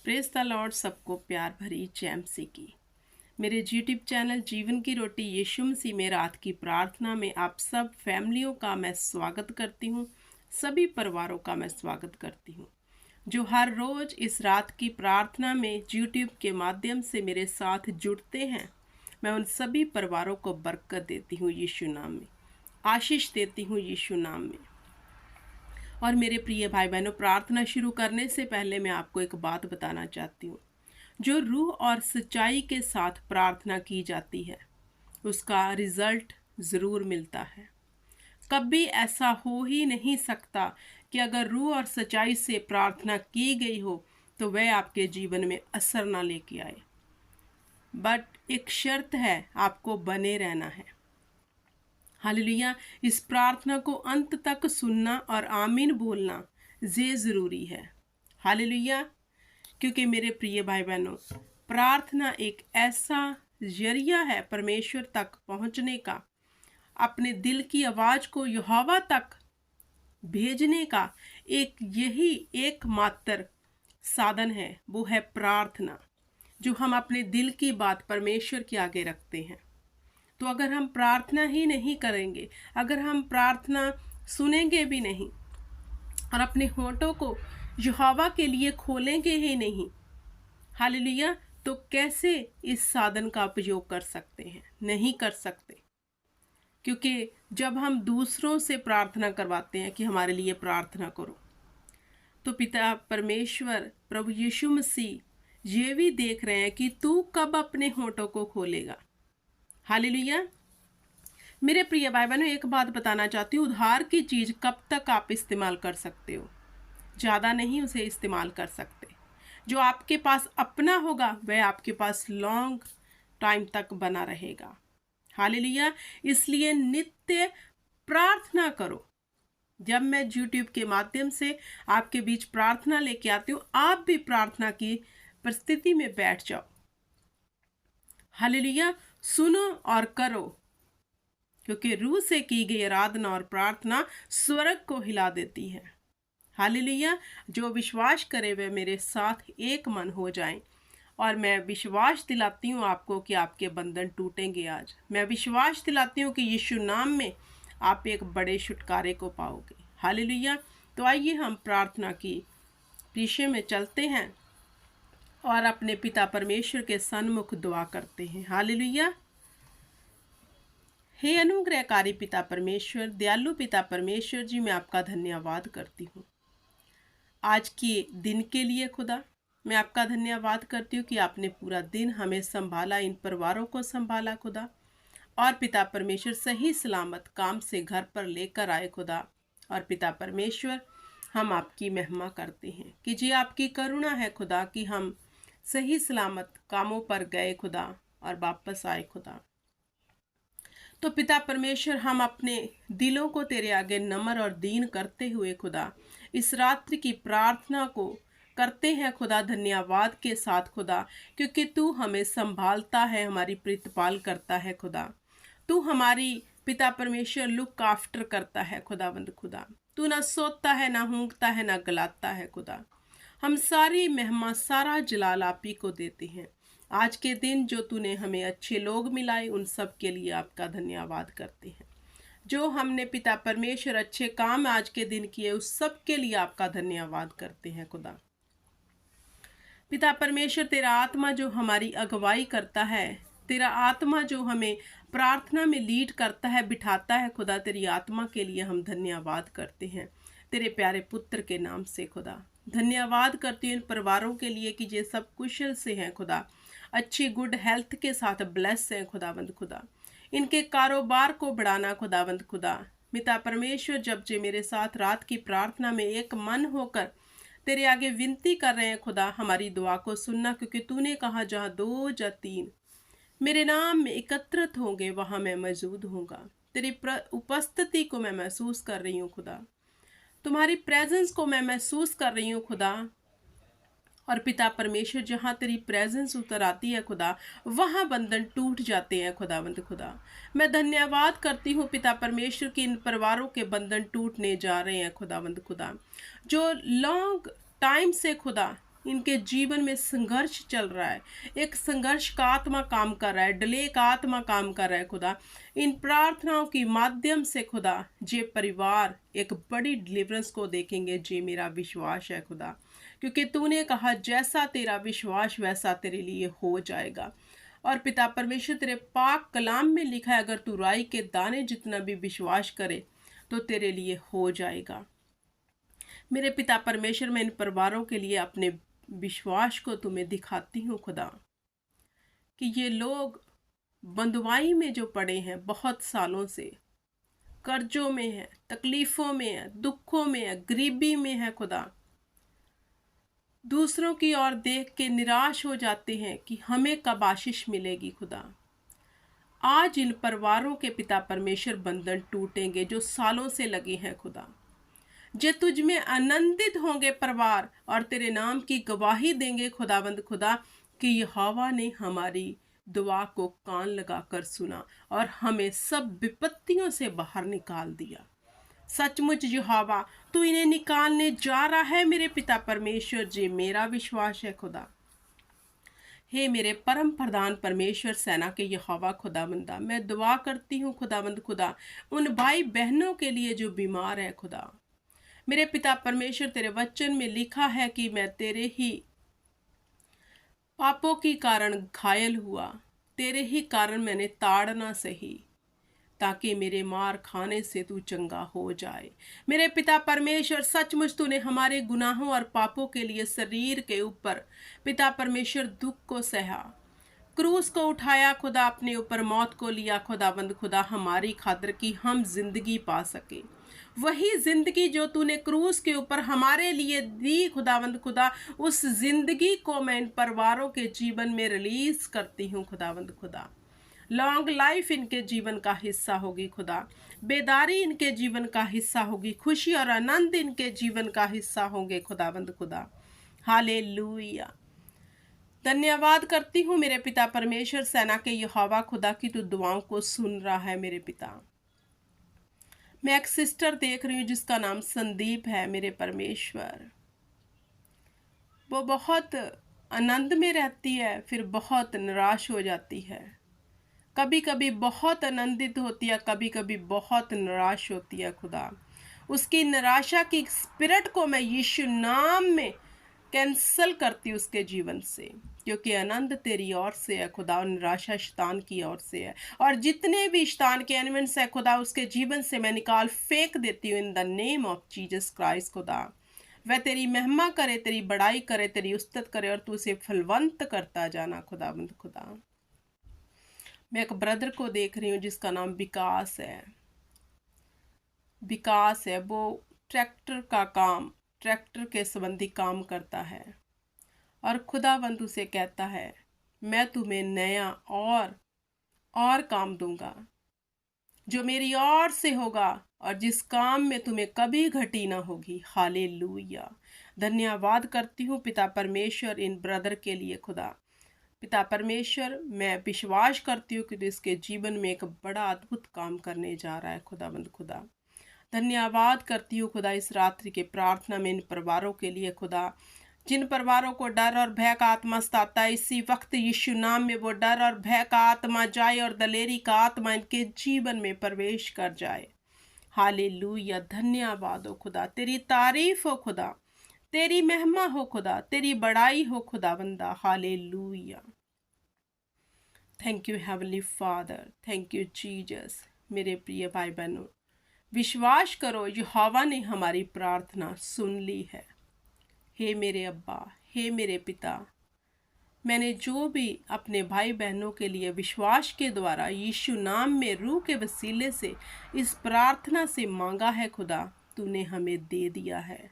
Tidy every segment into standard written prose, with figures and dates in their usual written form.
Praise the Lord. सबको प्यार भरी जय मसीह की। मेरे यूट्यूब चैनल जीवन की रोटी यीशु मसीह में रात की प्रार्थना में आप सब फैमिलियों का मैं स्वागत करती हूँ। सभी परिवारों का मैं स्वागत करती हूँ जो हर रोज़ इस रात की प्रार्थना में यूट्यूब के माध्यम से मेरे साथ जुड़ते हैं। मैं उन सभी परिवारों को बरकत देती हूँ यीशु नाम में, आशीष देती हूँ यीशु नाम में। और मेरे प्रिय भाई बहनों, प्रार्थना शुरू करने से पहले मैं आपको एक बात बताना चाहती हूँ। जो रूह और सच्चाई के साथ प्रार्थना की जाती है उसका रिजल्ट ज़रूर मिलता है। कभी ऐसा हो ही नहीं सकता कि अगर रूह और सच्चाई से प्रार्थना की गई हो तो वह आपके जीवन में असर ना लेके आए। बट एक शर्त है, आपको बने रहना है। हालेलुया। इस प्रार्थना को अंत तक सुनना और आमीन बोलना ये ज़रूरी है। हालेलुया। क्योंकि मेरे प्रिय भाई बहनों, प्रार्थना एक ऐसा जरिया है परमेश्वर तक पहुंचने का, अपने दिल की आवाज़ को यहोवा तक भेजने का यही एकमात्र साधन है। वो है प्रार्थना, जो हम अपने दिल की बात परमेश्वर के आगे रखते हैं। तो अगर हम प्रार्थना ही नहीं करेंगे, अगर हम प्रार्थना सुनेंगे भी नहीं और अपने होठों को यहोवा के लिए खोलेंगे ही नहीं, हालेलुया, तो कैसे इस साधन का उपयोग कर सकते हैं? नहीं कर सकते। क्योंकि जब हम दूसरों से प्रार्थना करवाते हैं कि हमारे लिए प्रार्थना करो, तो पिता परमेश्वर प्रभु यीशु मसीह ये भी देख रहे हैं कि तू कब अपने होठों को खोलेगा। हालेलुया। मेरे प्रिय भाई बहनों, एक बात बताना चाहती हूँ, उधार की चीज़ कब तक आप इस्तेमाल कर सकते हो? ज़्यादा नहीं उसे इस्तेमाल कर सकते। जो आपके पास अपना होगा वह आपके पास लॉन्ग टाइम तक बना रहेगा। हालेलुया। इसलिए नित्य प्रार्थना करो। जब मैं यूट्यूब के माध्यम से आपके बीच प्रार्थना लेके आती हूँ, आप भी प्रार्थना की परिस्थिति में बैठ जाओ। हालेलुया। सुनो और करो, क्योंकि रूह से की गई आराधना और प्रार्थना स्वर्ग को हिला देती है। हालेलुया। जो विश्वास करे वे मेरे साथ एक मन हो जाएं। और मैं विश्वास दिलाती हूँ आपको कि आपके बंधन टूटेंगे। आज मैं विश्वास दिलाती हूँ कि यीशु नाम में आप एक बड़े छुटकारे को पाओगे। हालेलुया। तो आइए हम प्रार्थना की विषय में चलते हैं और अपने पिता परमेश्वर के सन्मुख दुआ करते हैं। हालेलुया। हे अनुग्रहकारी पिता परमेश्वर, दयालु पिता परमेश्वर जी, मैं आपका धन्यवाद करती हूँ आज के दिन के लिए। खुदा, मैं आपका धन्यवाद करती हूँ कि आपने पूरा दिन हमें संभाला, इन परिवारों को संभाला खुदा। और पिता परमेश्वर सही सलामत काम से घर पर लेकर आए खुदा। और पिता परमेश्वर, हम आपकी महिमा करते हैं कि जी आपकी करुणा है खुदा कि हम सही सलामत कामों पर गए खुदा और वापस आए खुदा। तो पिता परमेश्वर, हम अपने दिलों को तेरे आगे नम्र और दीन करते हुए खुदा इस रात्रि की प्रार्थना को करते हैं खुदा, धन्यवाद के साथ खुदा, क्योंकि तू हमें संभालता है, हमारी प्रतिपाल करता है खुदा। तू हमारी पिता परमेश्वर लुक आफ्टर करता है खुदावंद खुदा। तू ना सोता है, ना हूंकता है, ना गलाता है खुदा। हम सारी महिमा, सारा जलाल आप ही को देते हैं। आज के दिन जो तूने हमें अच्छे लोग मिलाए, उन सब के लिए आपका धन्यवाद करते हैं। जो हमने पिता परमेश्वर अच्छे काम आज के दिन किए, उस सब के लिए आपका धन्यवाद करते हैं खुदा। पिता परमेश्वर, तेरा आत्मा जो हमारी अगुवाई करता है, तेरा आत्मा जो हमें प्रार्थना में लीड करता है, बिठाता है खुदा, तेरी आत्मा के लिए हम धन्यवाद करते हैं तेरे प्यारे पुत्र के नाम से खुदा। धन्यवाद करती हूँ इन परिवारों के लिए कि ये सब कुशल से हैं खुदा, अच्छी गुड हेल्थ के साथ ब्लेस हैं खुदावंद खुदा। इनके कारोबार को बढ़ाना खुदावंद खुदा। पिता परमेश्वर, जब जे मेरे साथ रात की प्रार्थना में एक मन होकर तेरे आगे विनती कर रहे हैं खुदा, हमारी दुआ को सुनना, क्योंकि तूने कहा जहाँ 2 या 3 मेरे नाम में एकत्रित होंगे वहाँ मैं मौजूद होऊंगा। तेरी उपस्थिति को मैं महसूस कर रही हूँ खुदा, तुम्हारी प्रेजेंस को मैं महसूस कर रही हूँ खुदा। और पिता परमेश्वर, जहाँ तेरी प्रेजेंस उतर आती है खुदा, वहाँ बंधन टूट जाते हैं खुदावंद खुदा। मैं धन्यवाद करती हूँ पिता परमेश्वर कि इन परिवारों के बंधन टूटने जा रहे हैं खुदावंद खुदा, जो लॉन्ग टाइम से खुदा इनके जीवन में संघर्ष चल रहा है, एक संघर्ष का आत्मा काम कर रहा है, डले का आत्मा काम कर रहा है खुदा। इन प्रार्थनाओं के माध्यम से खुदा जे परिवार एक बड़ी डिलीवरेंस को देखेंगे, जे मेरा विश्वास है खुदा, क्योंकि तूने कहा जैसा तेरा विश्वास वैसा तेरे लिए हो जाएगा। और पिता परमेश्वर, तेरे पाक कलाम में लिखा है, अगर तू राई के दाने जितना भी विश्वास करे तो तेरे लिए हो जाएगा। मेरे पिता परमेश्वर, मैं इन परिवारों के लिए अपने विश्वास को तुम्हें दिखाती हूँ खुदा, कि ये लोग बंधुआई में जो पड़े हैं बहुत सालों से, कर्जों में है, तकलीफ़ों में है, दुखों में है, गरीबी में है खुदा, दूसरों की ओर देख के निराश हो जाते हैं कि हमें कब आशीष मिलेगी खुदा। आज इन परिवारों के पिता परमेश्वर बंधन टूटेंगे जो सालों से लगे हैं खुदा। जे तुझ में आनंदित होंगे परिवार और तेरे नाम की गवाही देंगे खुदावंद खुदा, कि यहोवा ने हमारी दुआ को कान लगाकर सुना और हमें सब विपत्तियों से बाहर निकाल दिया। सचमुच यहोवा, तू इन्हें निकालने जा रहा है मेरे पिता परमेश्वर, जे मेरा विश्वास है खुदा। हे मेरे परम प्रधान परमेश्वर, सेना के यहोवा खुदावंदा, मैं दुआ करती हूँ खुदावंद खुदा उन भाई बहनों के लिए जो बीमार है खुदा। मेरे पिता परमेश्वर, तेरे वचन में लिखा है कि मैं तेरे ही पापों के कारण घायल हुआ, तेरे ही कारण मैंने ताड़ना सही, ताकि मेरे मार खाने से तू चंगा हो जाए। मेरे पिता परमेश्वर, सचमुच तूने हमारे गुनाहों और पापों के लिए शरीर के ऊपर पिता परमेश्वर दुख को सहा, क्रूस को उठाया खुदा, अपने ऊपर मौत को लिया खुदाबंद खुदा, हमारी खातिर की हम जिंदगी पा सके। वही जिंदगी जो तूने क्रूस के ऊपर हमारे लिए दी खुदावंद खुदा, उस जिंदगी को मैं इन परिवारों के जीवन में रिलीज करती हूँ खुदावंद खुदा। लॉन्ग लाइफ इनके जीवन का हिस्सा होगी खुदा, बेदारी इनके जीवन का हिस्सा होगी, खुशी और आनंद इनके जीवन का हिस्सा होंगे खुदावंद खुदा। हालेलुया। धन्यवाद करती हूँ मेरे पिता परमेश्वर, सेना के यहोवा खुदा, की तू दुआओं को सुन रहा है मेरे पिता। मैं एक सिस्टर देख रही हूँ जिसका नाम संदीप है मेरे परमेश्वर। वो बहुत आनंद में रहती है, फिर बहुत निराश हो जाती है, कभी कभी बहुत आनंदित होती है, कभी कभी बहुत निराश होती है खुदा। उसकी निराशा की स्पिरिट को मैं यीशु नाम में कैंसल करती उसके जीवन से, क्योंकि आनंद तेरी ओर से है खुदा और निराशा शैतान की ओर से है। और जितने भी शैतान के एलिमेंट्स है खुदा, उसके जीवन से मैं निकाल फेंक देती हूँ in the name of Jesus Christ खुदा। वह तेरी महिमा करे, तेरी बड़ाई करे, तेरी उस्तत करे और तू उसे फलवंत करता जाना खुदाबंद खुदा। मैं एक ब्रदर को देख रही हूँ जिसका नाम विकास है। विकास है, वो ट्रैक्टर के संबंधी काम करता है और खुदावंद उसे कहता है, मैं तुम्हें नया और काम दूंगा जो मेरी ओर से होगा और जिस काम में तुम्हें कभी घटी ना होगी। हालेलुया। धन्यवाद करती हूँ पिता परमेश्वर इन ब्रदर के लिए खुदा। पिता परमेश्वर, मैं विश्वास करती हूँ कि इसके जीवन में एक बड़ा अद्भुत काम करने जा रहा है खुदावंद खुदा। धन्यवाद करती हूँ खुदा इस रात्रि के प्रार्थना में इन परिवारों के लिए खुदा, जिन परिवारों को डर और भय का आत्मा सताता है, इसी वक्त यीशु नाम में वो डर और भय का आत्मा जाए और दलेरी का आत्मा इनके जीवन में प्रवेश कर जाए। हालेलुया। धन्यवाद हो खुदा, तेरी तारीफ हो खुदा, तेरी महिमा हो खुदा, तेरी बड़ाई हो खुदावंदा। Hallelujah. Thank you heavenly father, thank you Jesus. मेरे प्रिय भाई बहनों, विश्वास करो यहोवा ने हमारी प्रार्थना सुन ली है। हे मेरे अब्बा, हे मेरे पिता, मैंने जो भी अपने भाई बहनों के लिए विश्वास के द्वारा यीशु नाम में रूह के वसीले से इस प्रार्थना से मांगा है खुदा, तूने हमें दे दिया है।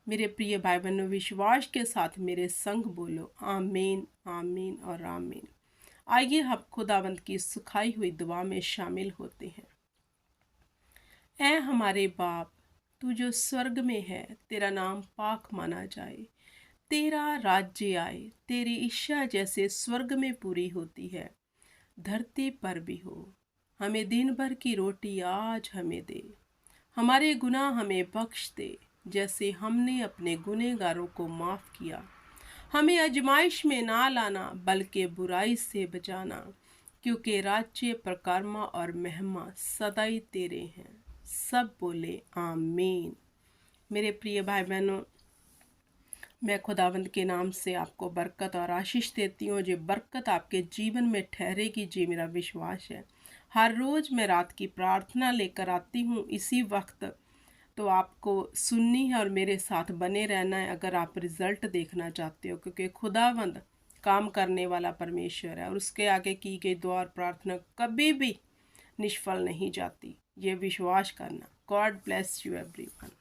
मेरे प्रिय भाई बहनों, विश्वास के साथ मेरे संग बोलो आमीन, आमीन और आमीन। आइए हम खुदावंद की सिखाई हुई दुआ में शामिल होते हैं। ऐ हमारे बाप, तू जो स्वर्ग में है, तेरा नाम पाक माना जाए, तेरा राज्य आए, तेरी इच्छा जैसे स्वर्ग में पूरी होती है धरती पर भी हो। हमें दिन भर की रोटी आज हमें दे, हमारे गुनाह हमें बख्श दे जैसे हमने अपने गुनहगारों को माफ़ किया। हमें आजमाइश में ना लाना बल्कि बुराई से बचाना, क्योंकि राज्य प्रकर्मा और महिमा सदा ही तेरे हैं। सब बोले आमीन। मेरे प्रिय भाई बहनों, मैं खुदावंद के नाम से आपको बरकत और आशीष देती हूँ। जो बरकत आपके जीवन में ठहरेगी, जी मेरा विश्वास है। हर रोज़ मैं रात की प्रार्थना लेकर आती हूँ इसी वक्त, तो आपको सुननी है और मेरे साथ बने रहना है अगर आप रिज़ल्ट देखना चाहते हो, क्योंकि खुदावंद काम करने वाला परमेश्वर है और उसके आगे की गई दुआ और प्रार्थना कभी भी निष्फल नहीं जाती। ये विश्वास करना। God bless you everyone.